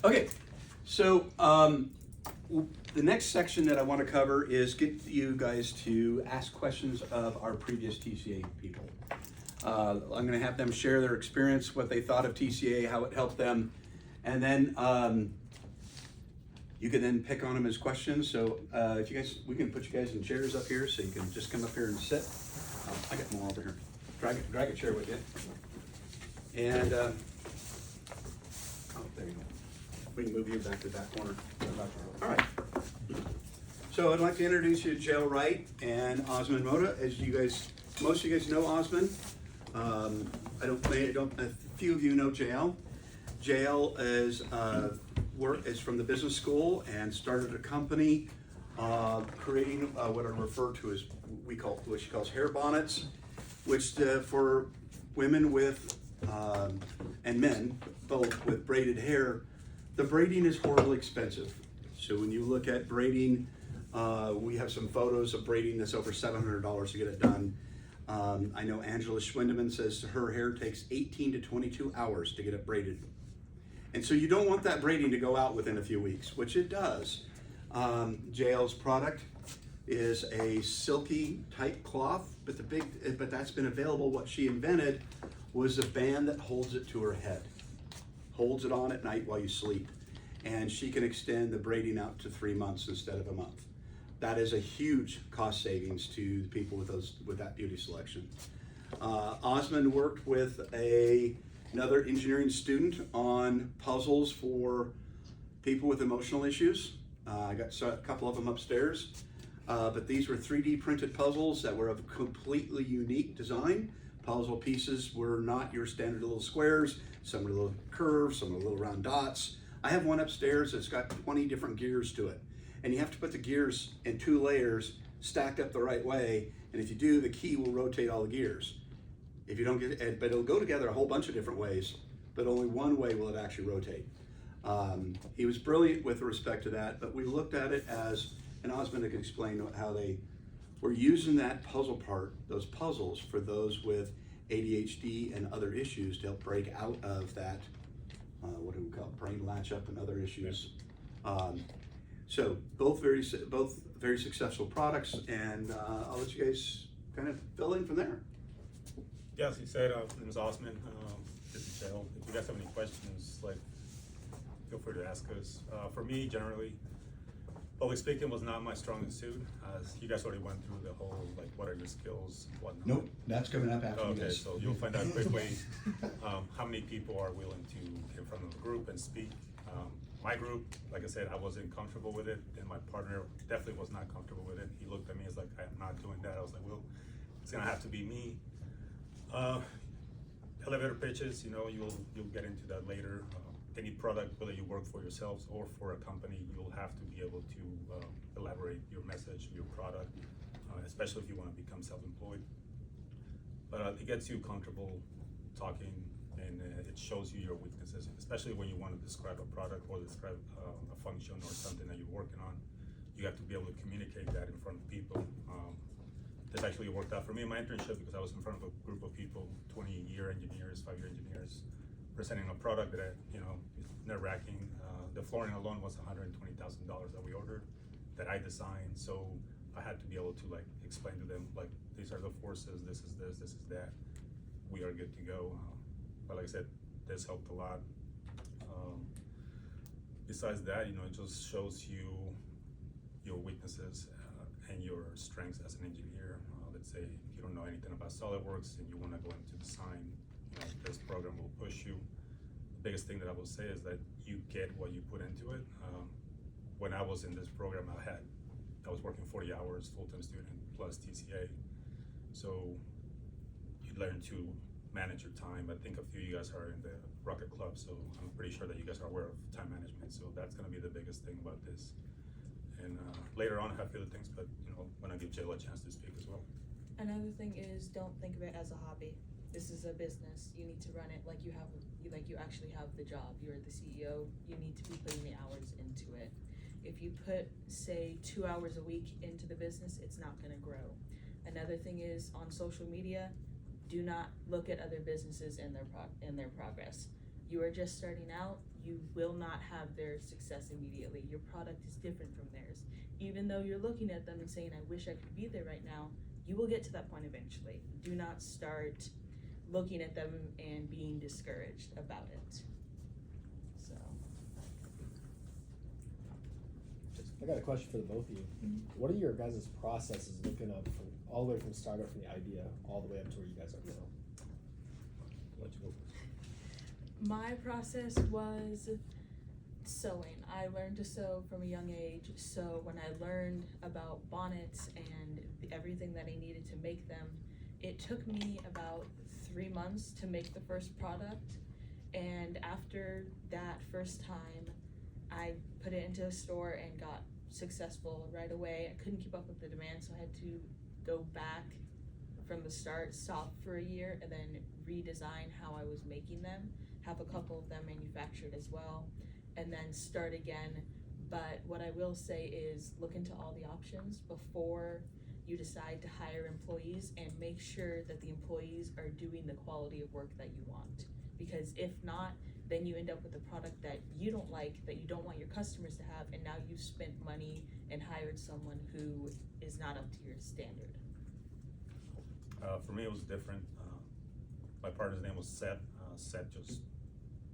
Okay, so the next section that I want to cover is get you guys to ask questions of our previous TCA people. I'm going to have them share their experience, what they thought of TCA, how it helped them, and then you can then pick on them as questions. So if you guys, we can put you guys in chairs up here, so you can just come up here and sit. I got more over here. Drag a chair with you. And oh, there you go. We can move you back to that corner. All right. So I'd like to introduce you to Jael Wright and Osman Mota. As you guys, most of you guys know Osman. A few of you know Jael. Jael is from the business school and started a company creating what are referred to as what she calls hair bonnets, which for women with and men both with braided hair. The braiding is horribly expensive. So when you look at braiding, we have some photos of braiding that's over $700 to get it done. I know Angela Schwindeman says her hair takes 18 to 22 hours to get it braided. And so you don't want that braiding to go out within a few weeks, which it does. Jael's product is a silky type cloth, but that's been available. What she invented was a band that holds it to her head, holds it on at night while you sleep. And she can extend the braiding out to 3 months instead of a month. That is a huge cost savings to the people with that beauty selection. Osman worked with another engineering student on puzzles for people with emotional issues. I got a couple of them upstairs, but these were 3D printed puzzles that were of a completely unique design. Puzzle pieces were not your standard little squares. Some were little curves, some were little round dots. I have one upstairs that's got 20 different gears to it. And you have to put the gears in 2 layers stacked up the right way. And if you do, the key will rotate all the gears. If you don't get it, but it'll go together a whole bunch of different ways, but only one way will it actually rotate. He was brilliant with respect to that, but we looked at it as, and Osman can explain how they were using that puzzle part, those puzzles for those with ADHD and other issues to help break out of that, what do we call it, brain latch up and other issues. So both very successful products, and I'll let you guys kind of fill in from there. Yeah, as you said, my name is Osman. This is Jael. If you guys have any questions, feel free to ask us. For me, generally, public speaking was not my strongest suit. As you guys already went through the whole, what are your skills, whatnot. Nope, that's coming up after Okay, this. so you'll find out quickly how many people are willing to get in front of a group and speak. My group, like I said, I wasn't comfortable with it, and my partner definitely was not comfortable with it. He looked at me as like, I'm not doing that. I was like, well, it's gonna have to be me. Elevator pitches, you'll get into that later. Any product, whether you work for yourselves or for a company, you'll have to be able to elaborate your message, your product, especially if you want to become self-employed. But it gets you comfortable talking, and it shows you your weaknesses, especially when you want to describe a product or describe a function or something that you're working on. You have to be able to communicate that in front of people. This actually worked out for me in my internship because I was in front of a group of people, 20-year engineers, 5-year engineers, presenting a product that, is nerve-wracking. The flooring alone was $120,000 that we ordered, that I designed. So I had to be able to explain to them, these are the forces, this is this, this is that. We are good to go. But like I said, this helped a lot. Besides that, it just shows you your weaknesses and your strengths as an engineer. Let's say if you don't know anything about SolidWorks and you want to go into design, this program will push you. The biggest thing that I will say is that you get what you put into it. When I was in this program, I was working 40 hours, full-time student plus TCA. So you learn to manage your time. I think a few of you guys are in the Rocket Club, so I'm pretty sure that you guys are aware of time management. So that's going to be the biggest thing about this. And later on, I have other things, but when I give Jael a chance to speak as well. Another thing is, don't think of it as a hobby. This is a business. You need to run it like you actually have the job. You're the CEO. You need to be putting the hours into it. If you put, say, 2 hours a week into the business, it's not going to grow. Another thing is, on social media, do not look at other businesses and their progress. You are just starting out. you will not have their success immediately. Your product is different from theirs. Even though you're looking at them and saying, I wish I could be there right now, you will get to that point eventually. Do not start looking at them and being discouraged about it. So. I got a question for the both of you. What are your guys' processes looking up from all the way from startup, from the idea, all the way up to where you guys are now? Let you go. My process was sewing. I learned to sew from a young age, so when I learned about bonnets and everything that I needed to make them, it took me about 3 months to make the first product, and after that first time, I put it into a store and got successful right away. I couldn't keep up with the demand, so I had to go back from the start, stop for a year, and then redesign how I was making them, have a couple of them manufactured as well, and then start again. But what I will say is look into all the options before you decide to hire employees, and make sure that the employees are doing the quality of work that you want. Because if not, then you end up with a product that you don't like, that you don't want your customers to have, and now you've spent money and hired someone who is not up to your standard. For me, it was different. My partner's name was Seth. Seth just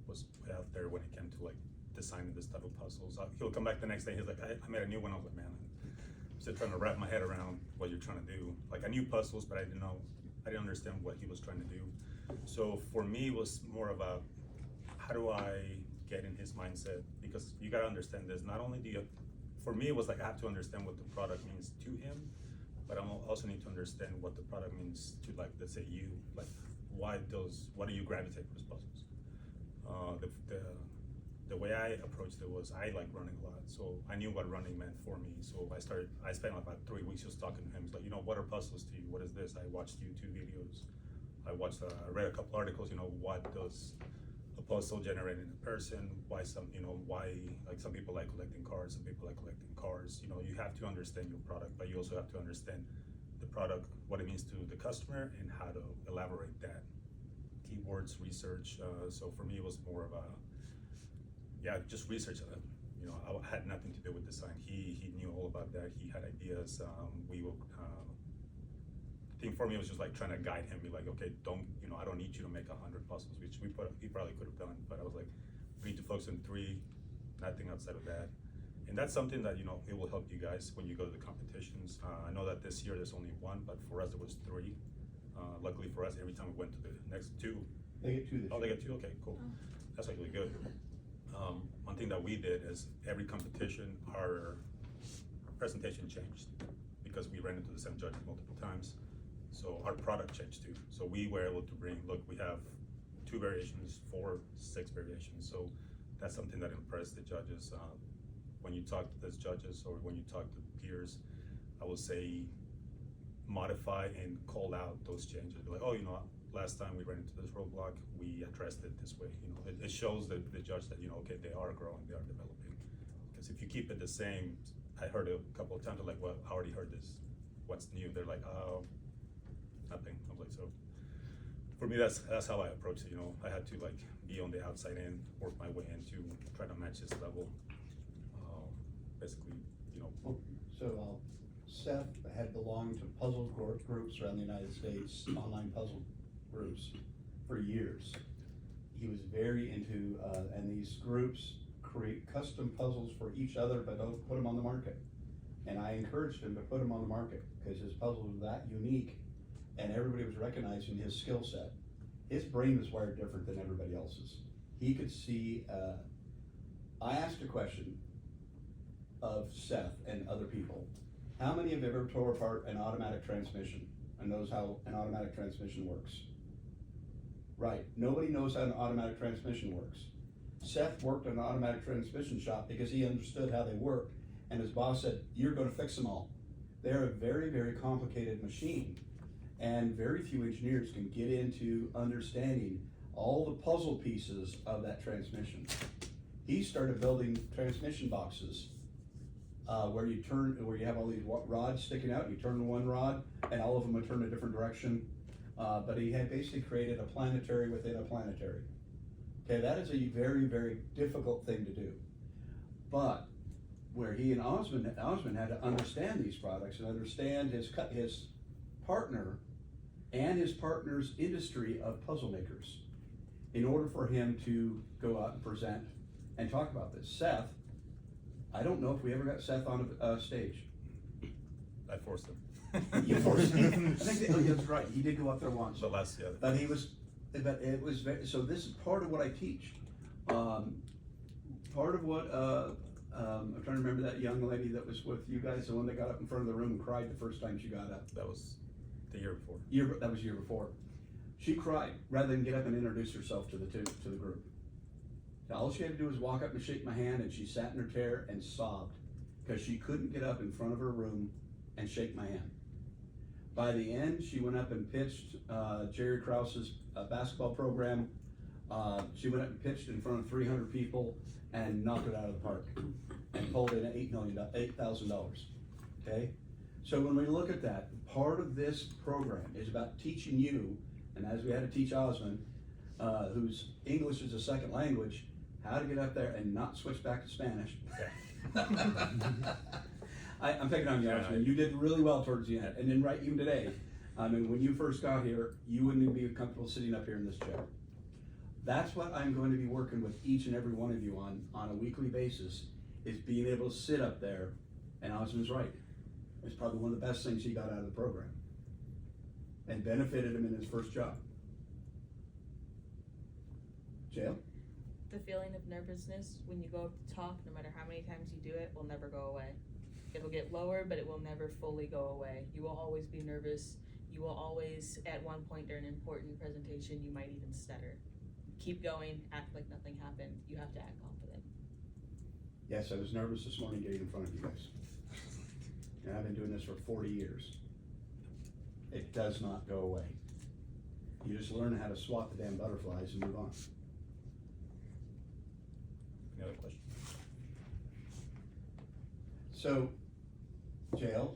was out there when it came to like designing this type of puzzles. He'll come back the next day. He's like, I made a new one. I was like, man, I'm still trying to wrap my head around what you're trying to do. Like, I knew puzzles, but I didn't understand what he was trying to do. So for me, it was more of a, how do I get in his mindset? Because you gotta understand this. Not only do you, for me, it was like I have to understand what the product means to him, but I also need to understand what the product means to, like, let's say you, like, why do you gravitate towards puzzles? The way I approached it was I like running a lot, so I knew what running meant for me. So I spent like about 3 weeks just talking to him. He's like, what are puzzles to you? What is this? I watched YouTube videos. I read a couple articles, what does a puzzle generate in a person? Why like some people like collecting cards, some people like collecting cars. You have to understand your product, but you also have to understand the product, what it means to the customer, and how to elaborate that. Keywords, research. So for me, it was more of a, just research. I had nothing to do with design. He knew all about that. He had ideas. I think for me, it was just like trying to guide him, be like, okay, I don't need you to make 100 puzzles, which he probably could have done, but I was like, we need to focus on 3, nothing outside of that. And that's something that, it will help you guys when you go to the competitions. I know that this year there's only 1, but for us there was 3. Luckily for us, every time we went to the next 2. They get 2 this year. Oh, they get 2? Okay, cool. That's actually good. One thing that we did is every competition, our presentation changed because we ran into the same judges multiple times. So our product changed too. So we were able to bring, look, we have 2 variations, 4, 6 variations. So that's something that impressed the judges. When you talk to those judges or when you talk to peers, I will say modify and call out those changes. Be like, last time we ran into this roadblock, we addressed it this way. It shows the judge that, okay, they are growing, they are developing. Because if you keep it the same, I heard a couple of times, like, well, I already heard this. What's new? They're like, oh, nothing. I was like, so for me, that's how I approach it. I had to like be on the outside end, work my way in to try to match this level. Basically, So Seth had belonged to puzzle groups around the United States, online puzzle groups for years. He was very into, and these groups create custom puzzles for each other, but don't put them on the market. And I encouraged him to put them on the market because his puzzles were that unique, and everybody was recognizing his skill set. His brain was wired different than everybody else's. He could see, I asked a question of Seth and other people. How many have ever tore apart an automatic transmission and knows how an automatic transmission works? Right, nobody knows how an automatic transmission works. Seth worked in an automatic transmission shop because he understood how they work, and his boss said, you're gonna fix them all. They're a very, very complicated machine, and very few engineers can get into understanding all the puzzle pieces of that transmission. He started building transmission boxes where you have all these rods sticking out, you turn one rod, and all of them would turn a different direction. But he had basically created a planetary within a planetary. Okay, that is a very, very difficult thing to do. But where he and Osmond had to understand these products and understand his partner and his partner's industry of puzzle makers in order for him to go out and present and talk about this. Seth, I don't know if we ever got Seth on a stage. I forced him. You forced him. I think oh, that's right. He did go up there once. The last, yeah. But it was very, so this is part of what I teach. Part of what, I'm trying to remember that young lady that was with you guys, the one that got up in front of the room and cried the first time she got up. That was the year before. That was year before. She cried rather than get up and introduce herself to the group. All she had to do was walk up and shake my hand, and she sat in her chair and sobbed because she couldn't get up in front of her room and shake my hand. By the end, she went up and pitched Jerry Krause's basketball program. She went up and pitched in front of 300 people and knocked it out of the park and pulled in $8,000. Okay? So when we look at that, part of this program is about teaching you, and as we had to teach Osmond, whose English is a second language, how to get up there and not switch back to Spanish. I'm picking on you, Osmond. You did really well towards the end. And then right even today, I mean, when you first got here, you wouldn't even be comfortable sitting up here in this chair. That's what I'm going to be working with each and every one of you on a weekly basis, is being able to sit up there, and Osmond's right. It's probably one of the best things he got out of the program and benefited him in his first job. Jail? The feeling of nervousness when you go up to talk, no matter how many times you do it, will never go away. It'll get lower, but it will never fully go away. You will always be nervous. You will always, at one point during an important presentation, you might even stutter. Keep going, act like nothing happened. You have to act confident. Yes, I was nervous this morning getting in front of you guys. And I've been doing this for 40 years. It does not go away. You just learn how to swat the damn butterflies and move on. Any other questions? So, Jael,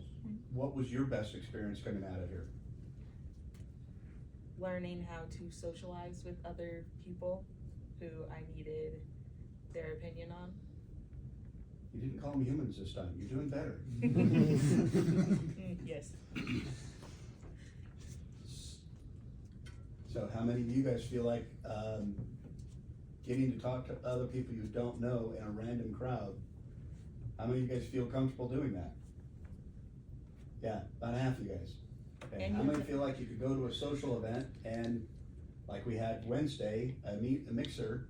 what was your best experience coming out of here? Learning how to socialize with other people who I needed their opinion on. You didn't call them humans this time. You're doing better. Yes. So how many of you guys feel like getting to talk to other people you don't know in a random crowd, how many of you guys feel comfortable doing that? Yeah, about half of you guys. Okay. And How many feel like you could go to a social event and, like we had Wednesday, a mixer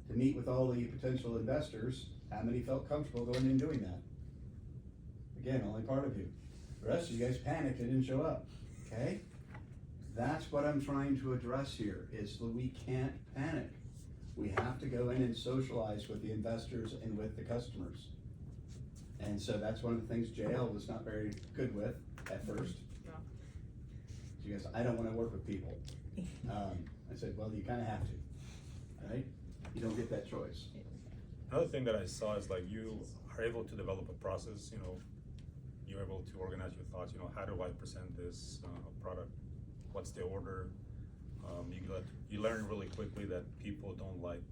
to meet with all the potential investors? How many felt comfortable going and doing that? Again, only part of you. The rest of you guys panicked and didn't show up, okay? That's what I'm trying to address here, is that we can't panic. We have to go in and socialize with the investors and with the customers. And so that's one of the things Jael was not very good with at first. No. Mm-hmm. She goes, I don't want to work with people. I said, well, you kind of have to, all right? You don't get that choice. Another thing that I saw is like you are able to develop a process, you know, you're able to organize your thoughts, you know, how do I present this product? What's the order? You learn really quickly that people don't like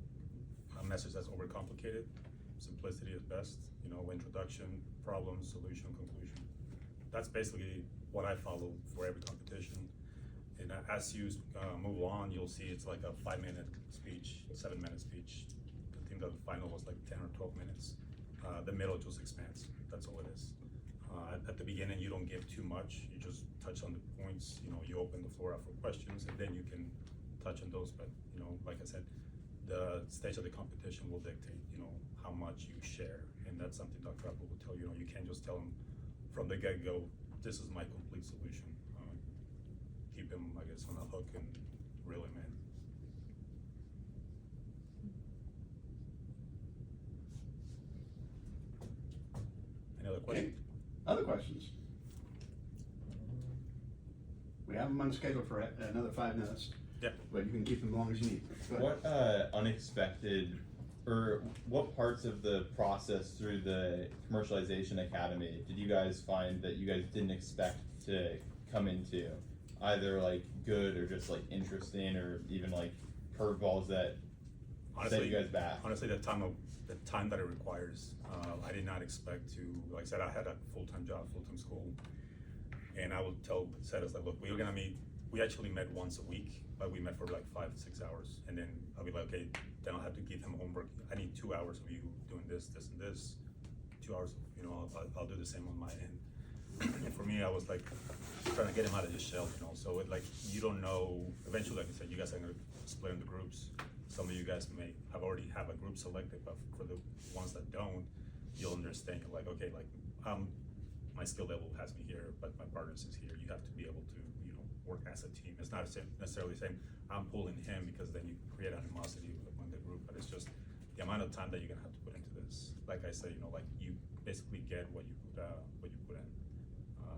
a message that's overcomplicated. Simplicity is best, you know, introduction, problem, solution, conclusion. That's basically what I follow for every competition. And as you move on, you'll see it's like a 5-minute speech, a 7-minute speech. I think the final was like 10 or 12 minutes. The middle just expands, that's all it is. At the beginning, you don't give too much, you just touch on the points, you know, you open the floor up for questions, and then you can touch on those, but, you know, like I said, the stage of the competition will dictate, you know, how much you share, and that's something Dr. Appel will tell you, you know, you can't just tell them from the get-go, this is my complete solution. Keep him, I guess, on a hook and reel him in. Any other questions? Okay. Other questions? We have them on schedule for another 5 minutes. Yep. But you can keep them as long as you need. Go ahead. What unexpected, or what parts of the process through the Commercialization Academy did you guys find that you guys didn't expect to come into? Either like good or just like interesting, or even like curveballs that set you guys back? Honestly, the time that it requires, I did not expect to. Like I said, I had a full-time job, full-time school, and I would tell setters like, look, we were gonna meet. We actually met once a week, but we met for like 5-6 hours, and then I'll be like, okay, then I'll have to give him homework. I need 2 hours of you doing this, this, and this. 2 hours, you know, I'll do the same on my end. And for me, I was like trying to get him out of his shell, you know. So it, like, you don't know. Eventually, like I said, you guys are gonna split into groups. Some of you guys may have already have a group selected, but for the ones that don't, you'll understand. You're like, okay, like my skill level has me here, but my partners is here. You have to be able to, you know, work as a team. It's not necessarily saying I'm pulling him, because then you create animosity among the group. But it's just the amount of time that you're gonna have to put into this. Like I said, you know, like you basically get what you put in.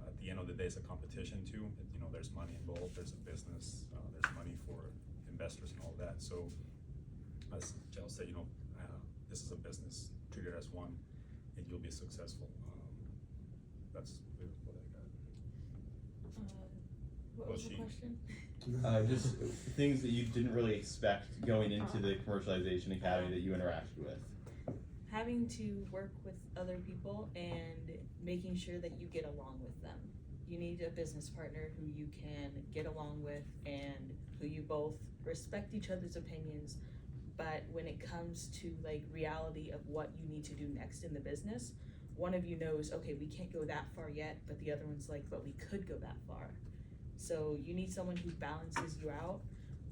At the end of the day, it's a competition too. You know, there's money involved. There's a business. There's money for investors and all that. So, as Jill said, you know, this is a business. Treat it as one, and you'll be successful. That's what I got. What Well, was the she- question? Just things that you didn't really expect going into the Commercialization Academy that you interacted with. Having to work with other people and making sure that you get along with them. You need a business partner who you can get along with and who you both respect each other's opinions, but when it comes to like reality of what you need to do next in the business, one of you knows, okay, we can't go that far yet, but the other one's like, but we could go that far. So you need someone who balances you out,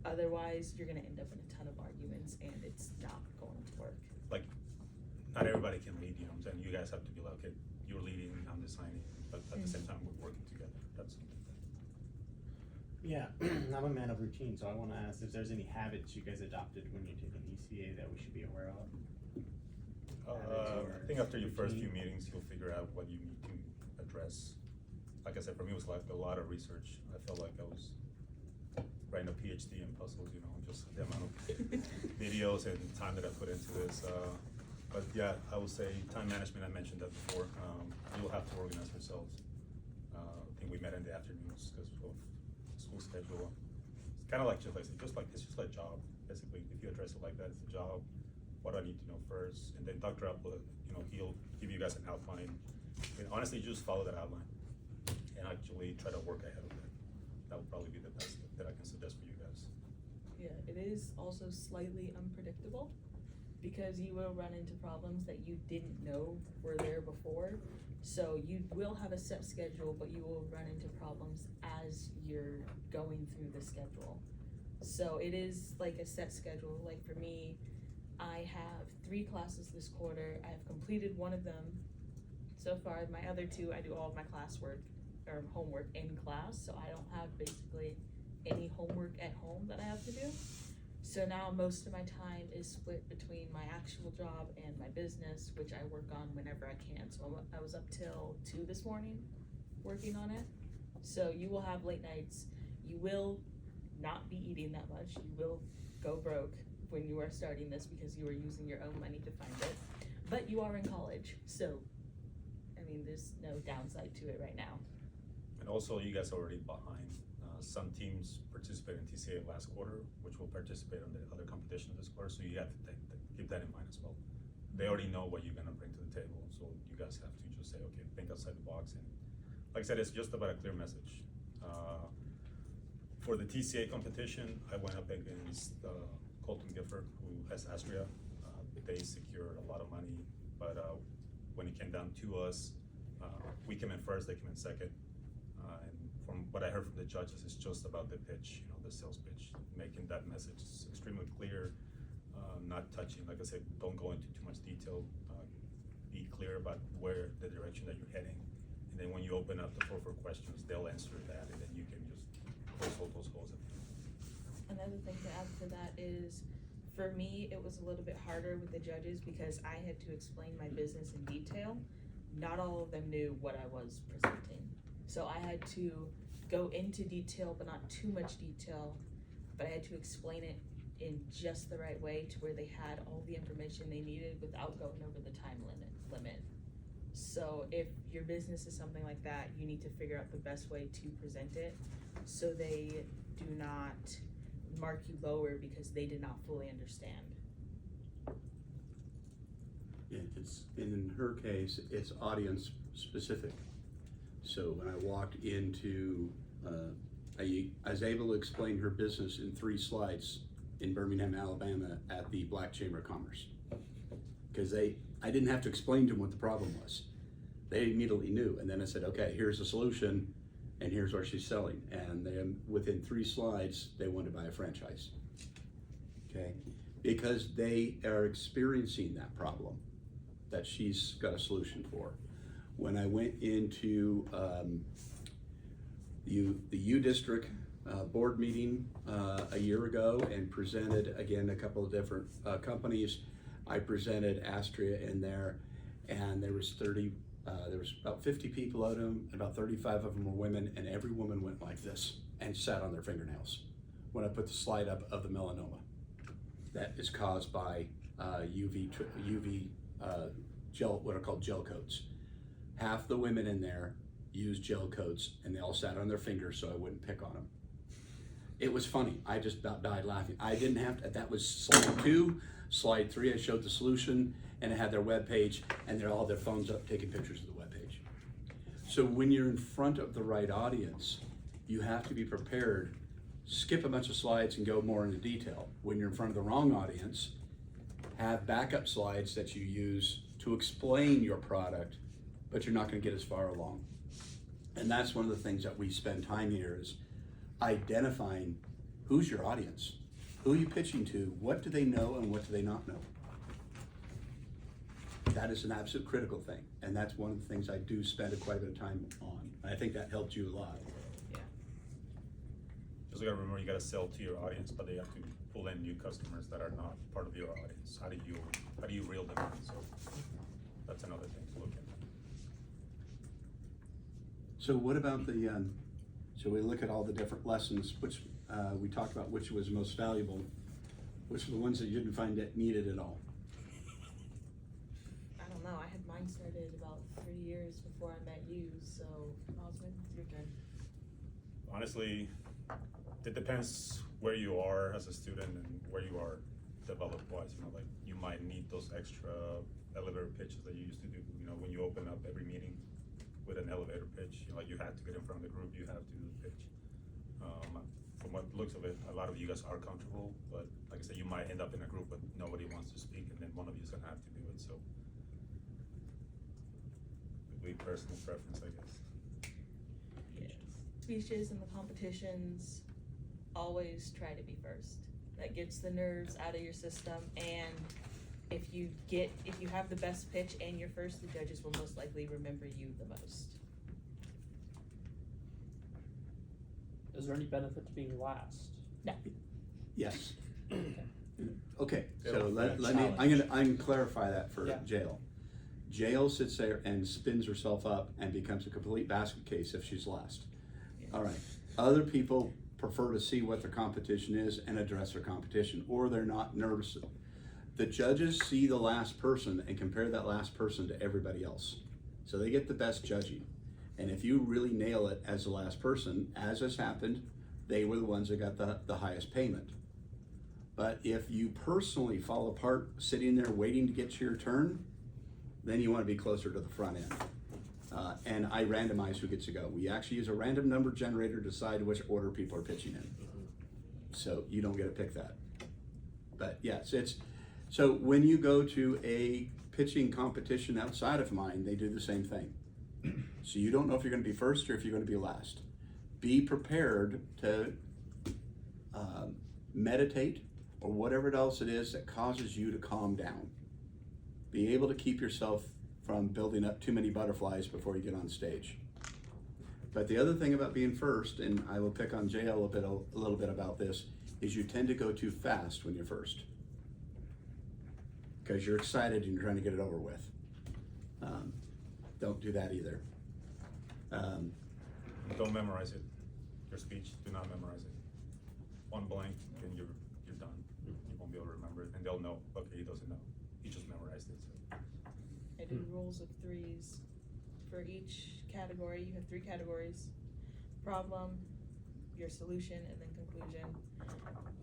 otherwise you're gonna end up in a ton of arguments and it's not going to work. Like, not everybody can lead, you know what I'm saying? You guys have to be like, okay, you're leading, I'm designing, but at the same time, we're working together. That's something. Yeah, I'm a man of routine, so I wanna ask if there's any habits you guys adopted when you're taking TCA that we should be aware of? I think after your first few meetings, you'll figure out what you need to address. Like I said, for me, it was like a lot of research. I felt like I was writing a PhD in puzzles, you know, just the amount of videos and time that I put into this. But yeah, I would say time management, I mentioned that before. You'll have to organize yourselves. I think we met in the afternoons because of school schedule. It's kind of like, it's just like a job, basically. If you address it like that, it's a job. What do I need to know first? And then Dr. Appel, you know, he'll give you guys an outline. And honestly, just follow that outline and actually try to work ahead of it. That would probably be the best that I can suggest for you guys. Yeah, it is also slightly unpredictable because you will run into problems that you didn't know were there before. So you will have a set schedule, but you will run into problems as you're going through the schedule. So it is like a set schedule. Like for me, I have 3 classes this quarter. I have completed one of them so far. My other 2, I do all of my classwork or homework in class, so I don't have basically any homework at home that I have to do. So now most of my time is split between my actual job and my business, which I work on whenever I can. So I was up till 2 this morning working on it. So you will have late nights. You will not be eating that much. You will go broke when you are starting this because you are using your own money to find it. But you are in college, so I mean, there's no downside to it right now. And also, you guys are already behind. Some teams participated in TCA last quarter, which will participate on the other competitions this quarter, so you have to keep that in mind as well. They already know what you're gonna bring to the table, so you guys have to just say, okay, think outside the box. And like I said, it's just about a clear message. For the TCA competition, I went up against Colton Gifford, who has Astria. They secured a lot of money, but when it came down to us, we came in first, they came in second. And from what I heard from the judges, it's just about the pitch, you know, the sales pitch, making that message extremely clear, not touching, like I said, don't go into too much detail. Be clear about where the direction that you're heading. And then when you open up the floor for questions, they'll answer that, and then you can just close all those holes at the end. Another thing to add to that is, for me, it was a little bit harder with the judges because I had to explain my business in detail. Not all of them knew what I was presenting. So I had to go into detail, but not too much detail, but I had to explain it in just the right way to where they had all the information they needed without going over the time limit. So if your business is something like that, you need to figure out the best way to present it so they do not mark you lower because they did not fully understand. It's, in her case, it's audience specific. So when I walked into, I was able to explain her business in 3 slides in Birmingham, Alabama at the Black Chamber of Commerce. Because I didn't have to explain to them what the problem was. They immediately knew. And then I said, okay, here's the solution and here's what she's selling. And then within 3 slides, they wanted to buy a franchise. Okay? Because they are experiencing that problem that she's got a solution for. When I went into the U District board meeting a year ago and presented again a couple of different companies, I presented Astria in there, and there was about 50 people at them, about 35 of them were women, and every woman went like this and sat on their fingernails when I put the slide up of the melanoma that is caused by UV gel, what are called gel coats. Half the women in there used gel coats, and they all sat on their fingers so I wouldn't pick on them. It was funny. I just about died laughing. I didn't have to, that was slide 2. Slide 3, I showed the solution, and it had their web page, and they're all their phones up taking pictures of the web page. So when you're in front of the right audience, you have to be prepared. Skip a bunch of slides and go more into detail. When you're in front of the wrong audience, have backup slides that you use to explain your product, but you're not going to get as far along. And that's one of the things that we spend time here is identifying who's your audience, who are you pitching to, what do they know and what do they not know. That is an absolute critical thing, and that's one of the things I do spend quite a bit of time on. I think that helped you a lot. Just gotta remember, you gotta sell to your audience, but they have to pull in new customers that are not part of your audience. How do you reel them in? So that's another thing to look at. So what about the, so we look at all the different lessons, which we talked about which was most valuable, which are the ones that you didn't find that needed at all? I don't know, I had mine started about 3 years before I met you, so Osmond, your turn. Honestly, it depends where you are as a student and where you are developed-wise. You know, like you might need those extra elevator pitches that you used to do. You know, when you open up every meeting with an elevator pitch, you know, like you had to get in front of the group, you have to do the pitch. From what looks of it, a lot of you guys are comfortable, but like I said, you might end up in a group but nobody wants to speak, and then one of you is gonna have to do it. So, it'd be personal preference, I guess. Yes. Speeches and the competitions, always try to be first. That gets the nerves out of your system, and if you have the best pitch and you're first, the judges will most likely remember you the most. Is there any benefit to being last? No. Yes. Okay. Okay, so Go. let me, I'm gonna clarify that for Yeah. Jail. Jail sits there and spins herself up and becomes a complete basket case if she's last. All right, other people prefer to see what their competition is and address their competition, or they're not nervous. The judges see the last person and compare that last person to everybody else. So they get the best judging. And if you really nail it as the last person, as has happened, they were the ones that got the highest payment. But if you personally fall apart sitting there waiting to get to your turn, then you want to be closer to the front end. And I randomize who gets to go. We actually use a random number generator to decide which order people are pitching in. So you don't get to pick that. But yes, so when you go to a pitching competition outside of mine, they do the same thing. So you don't know if you're going to be first or if you're going to be last. Be prepared to meditate or whatever else it is that causes you to calm down. Be able to keep yourself from building up too many butterflies before you get on stage. But the other thing about being first, and I will pick on Jay a little bit about this, is you tend to go too fast when you're first. Because you're excited and you're trying to get it over with. Don't do that either. Don't memorize it. Your speech, do not memorize it. One blank, and you're done. You won't be able to remember it, and they'll know. Okay, he doesn't know. He just memorized it. So. I do rules of 3s. For each category, you have 3 categories: problem, your solution, and then conclusion.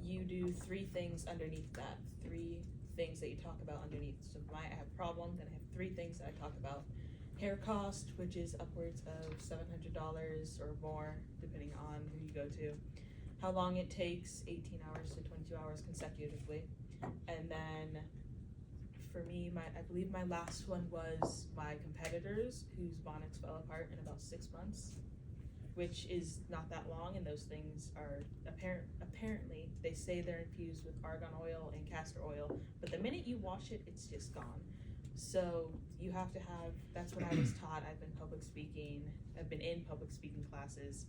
You do 3 things underneath that. 3 things that you talk about underneath. So I have problem, then I have 3 things that I talk about. Hair cost, which is upwards of $700 or more, depending on who you go to. How long it takes, 18 hours to 22 hours consecutively. And then for me, I believe my last one was my competitors whose bonnets fell apart in about 6 months, which is not that long, and those things are apparently they say they're infused with argan oil and castor oil, but the minute you wash it, it's just gone. So you have to have, that's what I was taught. I've been in public speaking classes,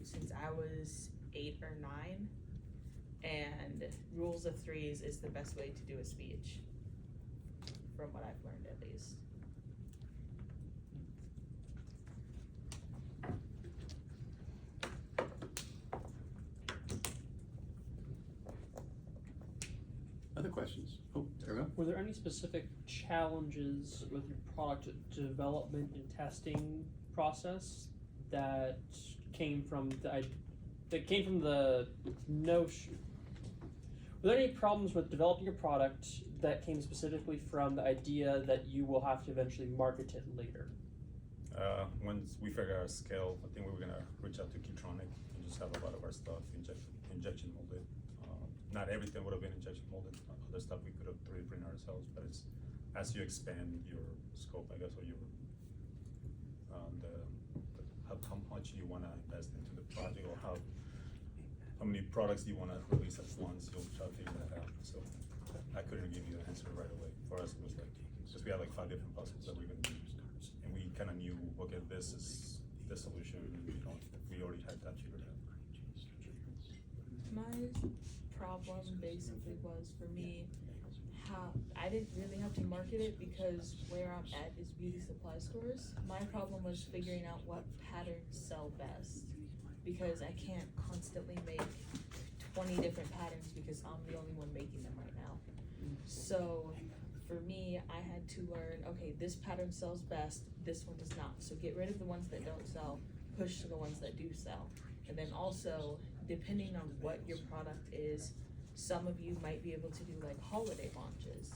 since I was 8 or 9, and rules of 3s is the best way to do a speech, from what I've learned at least. Other questions? Oh, there we go. Were there any specific challenges with your product development and testing process that came from the notion? Were there any problems with developing your product that came specifically from the idea that you will have to eventually market it later? Once we figure out our scale, I think we were gonna reach out to Keytronic and just have a lot of our stuff injection molded. Not everything would have been injection molded. Other stuff we could have 3D printed ourselves, but it's as you expand your scope, I guess, or your how much you want to invest into the project, or how many products you want to release at once. You'll try to figure that out. So I couldn't give you an answer right away. For us, it was like just we had like 5 different puzzles that we were gonna use, and we kind of knew, okay, this is the solution. We already had that figured out. My problem basically was, for me, how I didn't really have to market it because where I'm at is beauty supply stores. My problem was figuring out what patterns sell best, because I can't constantly make 20 different patterns because I'm the only one making them right now. So for me, I had to learn, okay, this pattern sells best, this one does not. So get rid of the ones that don't sell, push to the ones that do sell. And then also, depending on what your product is, some of you might be able to do like holiday launches.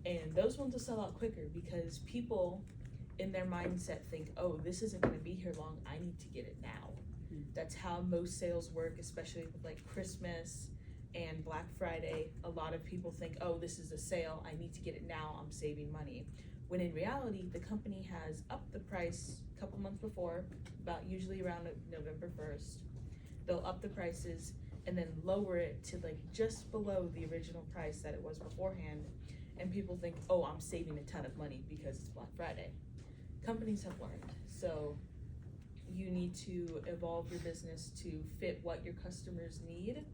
And those ones will sell out quicker because people in their mindset think, oh, this isn't gonna be here long, I need to get it now. That's how most sales work, especially with like Christmas and Black Friday. A lot of people think, oh, this is a sale, I need to get it now, I'm saving money. When in reality, the company has upped the price a couple months before, about usually around November 1st. They'll up the prices and then lower it to like just below the original price that it was beforehand. And people think, oh, I'm saving a ton of money because it's Black Friday. Companies have learned. So you need to evolve your business to fit what your customers need,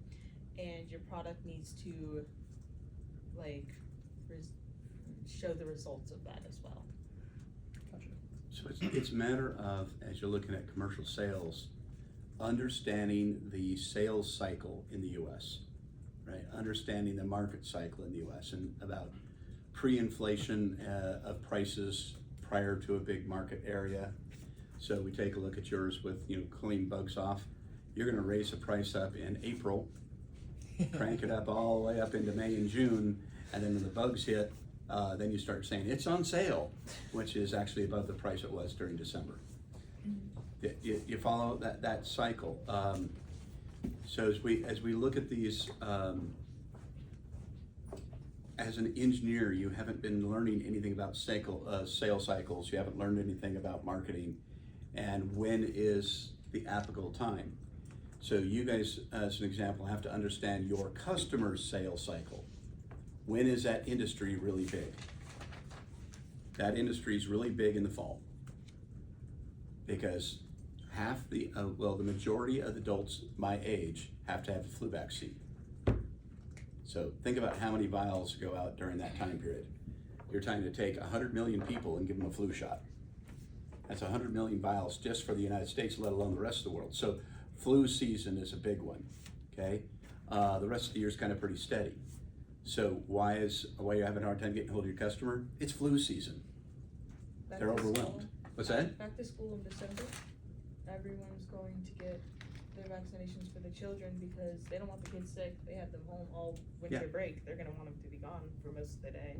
and your product needs to like show the results of that as well. Gotcha. So it's a matter of, as you're looking at commercial sales, understanding the sales cycle in the US, right? Understanding the market cycle in the US and about pre-inflation of prices prior to a big market area. So we take a look at yours with, clean bugs off. You're gonna raise the price up in April, crank it up all the way up into May and June, and then when the bugs hit, then you start saying it's on sale, which is actually above the price it was during December. You follow that cycle. So as we look at these, as an engineer, you haven't been learning anything about sales cycles. You haven't learned anything about marketing, and when is the applicable time. So you guys, as an example, have to understand your customer's sales cycle. When is that industry really big? That industry is really big in the fall, because the majority of adults my age have to have a flu vaccine. So think about how many vials go out during that time period. You're trying to take 100 million people and give them a flu shot. That's 100 million vials just for the United States, let alone the rest of the world. So flu season is a big one, okay? The rest of the year is kind of pretty steady. So why you're having a hard time getting hold of your customer? It's flu season. They're overwhelmed. What's that? Back to school in December. Everyone's going to get their vaccinations for the children because they don't want the kids sick. They have them home all winter Yeah. break. They're gonna want them to be gone for most of the day.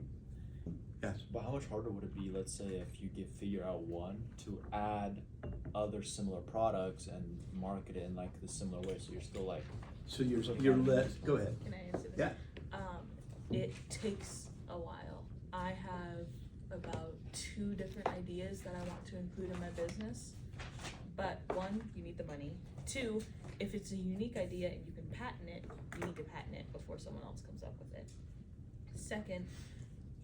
Yes. But how much harder would it be, let's say, if you figure out one to add other similar products and market it in like the similar way, so you're still like, So you're go ahead. Can I answer this? Yeah. It takes a while. I have about 2 different ideas that I want to include in my business. But 1, you need the money. 2, if it's a unique idea and you can patent it, you need to patent it before someone else comes up with it. Second,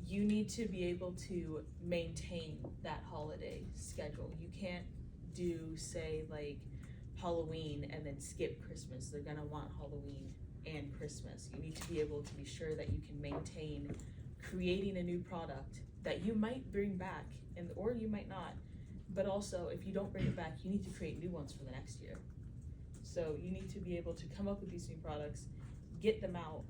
you need to be able to maintain that holiday schedule. You can't do, say, like Halloween and then skip Christmas. They're gonna want Halloween and Christmas. You need to be able to be sure that you can maintain creating a new product that you might bring back, or you might not. But also, if you don't bring it back, you need to create new ones for the next year. So you need to be able to come up with these new products, get them out,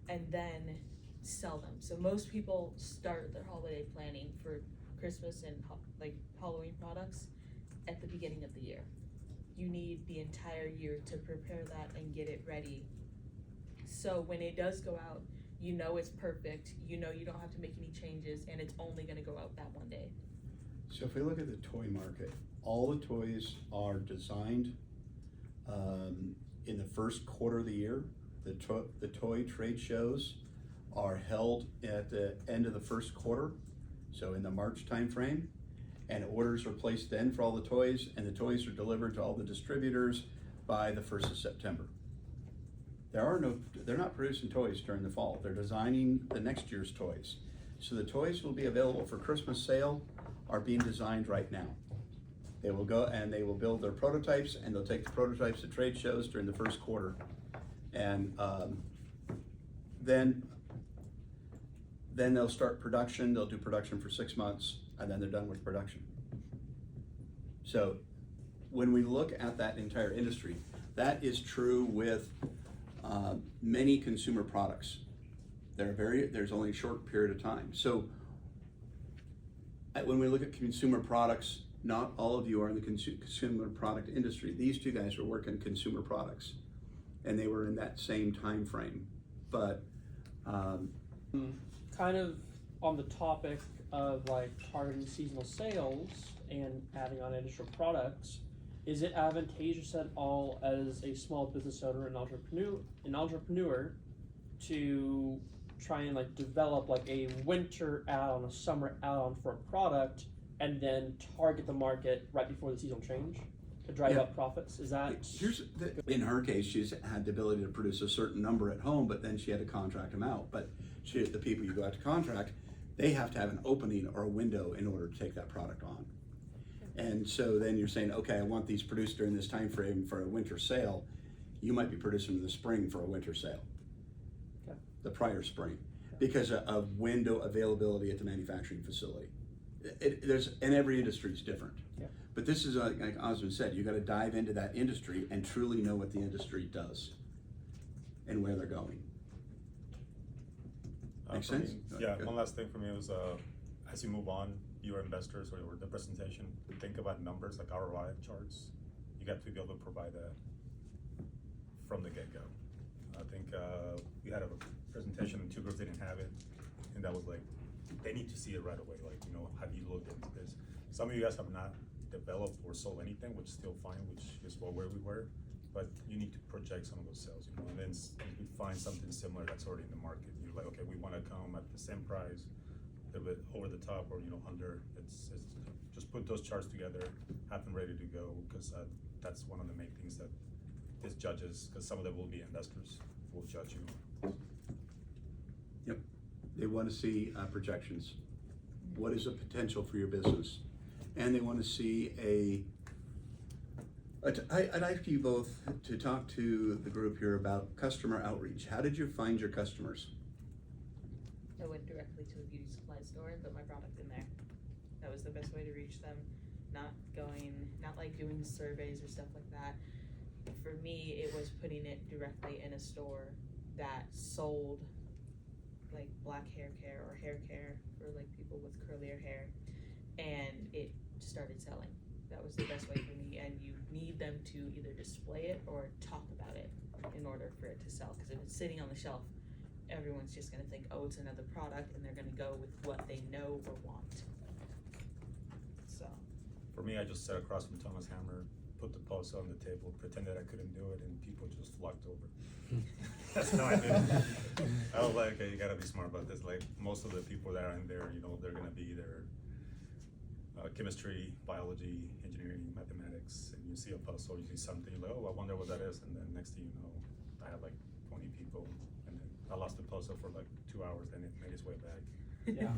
and then sell them. So most people start their holiday planning for Christmas and like Halloween products at the beginning of the year. You need the entire year to prepare that and get it ready. So when it does go out, you know it's perfect, you know you don't have to make any changes, and it's only gonna go out that one day. So if we look at the toy market, all the toys are designed in the first quarter of the year. The toy trade shows are held at the end of the first quarter, so in the March timeframe, and orders are placed then for all the toys, and the toys are delivered to all the distributors by the 1st of September. They're not producing toys during the fall. They're designing the next year's toys. So the toys will be available for Christmas sale are being designed right now. They will go and they will build their prototypes, and they'll take the prototypes to trade shows during the first quarter. And then they'll start production. They'll do production for 6 months, and then they're done with production. So when we look at that entire industry, that is true with many consumer products. There's only a short period of time. So when we look at consumer products, not all of you are in the consumer product industry. These 2 guys were working consumer products, and they were in that same time frame. But kind of on the topic of like targeting seasonal sales and adding on additional products, is it advantageous at all as a small business owner and entrepreneur to try and like develop like a winter add-on, a summer add-on for a product, and then target the market right before the seasonal change to drive up profits? Is that in her case, she's had the ability to produce a certain number at home, but then she had to contract them out. But the people you go out to contract, they have to have an opening or a window in order to take that product on. And so then you're saying, okay, I want these produced during this time frame for a winter sale. You might be producing in the spring for a winter sale, the prior spring, because of window availability at the manufacturing facility. And every industry is different. Yeah. But this is, like Osmond said, you got to dive into that industry and truly know what the industry does and where they're going. Make sense? Yeah, Good. one last thing for me was, as you move on, your investors or the presentation, think about numbers like ROI charts. You got to be able to provide that from the get-go. I think we had a presentation and 2 groups didn't have it, and that was like, they need to see it right away. Like, have you looked into this? Some of you guys have not developed or sold anything, which is still fine, which is where we were, but you need to project some of those sales, and then you find something similar that's already in the market. You're like, okay, we want to come at the same price, a little bit over the top or under. It's just put those charts together, have them ready to go, because that's one of the main things that this judges, because some of them will be investors, will judge you. Yep. They want to see projections. What is the potential for your business? And they want to see I'd like you both to talk to the group here about customer outreach. How did you find your customers? I went directly to a beauty supply store and put my product in there. That was the best way to reach them. Not like doing surveys or stuff like that. For me, it was putting it directly in a store that sold like black hair care or hair care for like people with curlier hair, and it started selling. That was the best way for me, and you need them to either display it or talk about it in order for it to sell, because if it's sitting on the shelf, everyone's just gonna think, oh, it's another product, and they're gonna go with what they know or want. So, For me, I just sat across from Thomas Hammer, put the poster on the table, pretended I couldn't do it, and people just flocked over. That's how I did it. I was like, okay, you gotta be smart about this. Like, most of the people that are in there, you know, they're gonna be either chemistry, biology, engineering, mathematics, and you see a puzzle, you see something, you're like, oh, I wonder what that is, and then next thing you know, I had like 20 people, and then I lost the puzzle for like 2 hours, then it made its way back. Yeah.